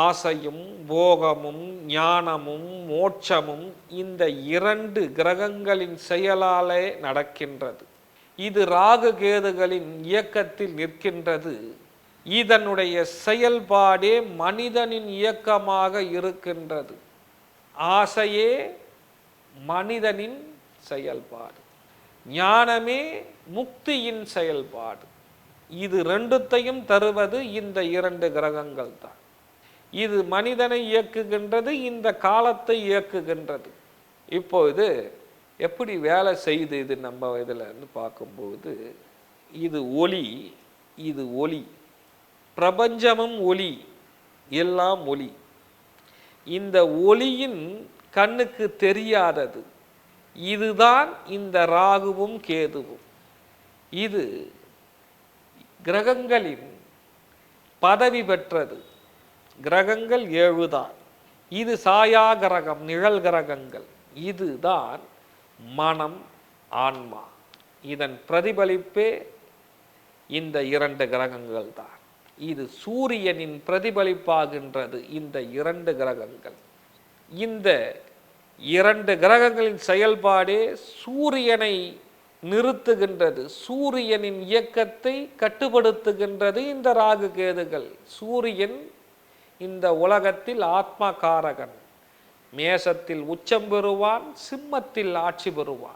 ஆசையும் போகமும் ஞானமும் மோட்சமும் இந்த இரண்டு கிரகங்களின் செயலாலே நடக்கின்றது. இது ராகு கேதுகளின் இயக்கத்தில் நிற்கின்றது. இதனுடைய செயல்பாடே மனிதனின் இயக்கமாக இருக்கின்றது. ஆசையே மனிதனின் செயல்பாடு, ஞானமே முக்தியின் செயல்பாடு. இது ரெண்டுத்தையும் தருவது இந்த இரண்டு கிரகங்கள் தான். இது மனிதனை இயக்குகின்றது, இந்த காலத்தை இயக்குகின்றது. இப்போது எப்படி வேலை செய்யுது இது நம்ம இதில் இருந்து பார்க்கும்போது, இது ஒளி, இது ஒளி, பிரபஞ்சமும் ஒளி, எல்லாம் ஒளி. இந்த ஒளியின் கண்ணுக்கு தெரியாதது இதுதான் இந்த ராகுவும் கேதுவும். இது கிரகங்களின் பதவி பெற்றது. கிரகங்கள் 7 தான். இது சாயா கிரகம், நிழல் கிரகங்கள். இதுதான் மனம், ஆன்மா. இதன் பிரதிபலிப்பே இந்த இரண்டு கிரகங்கள் தான். இது சூரியனின் பிரதிபலிப்பாகின்றது. இந்த இரண்டு கிரகங்கள், இந்த இரண்டு கிரகங்களின் செயல்பாடே சூரியனை நிறுத்துகின்றது, சூரியனின் இயக்கத்தை கட்டுப்படுத்துகின்றது இந்த ராகு கேதுகள். சூரியன் இந்த உலகத்தில் ஆத்மகாரகன். மேசத்தில் உச்சம் பெறுவான், சிம்மத்தில் ஆட்சி பெறுவான்.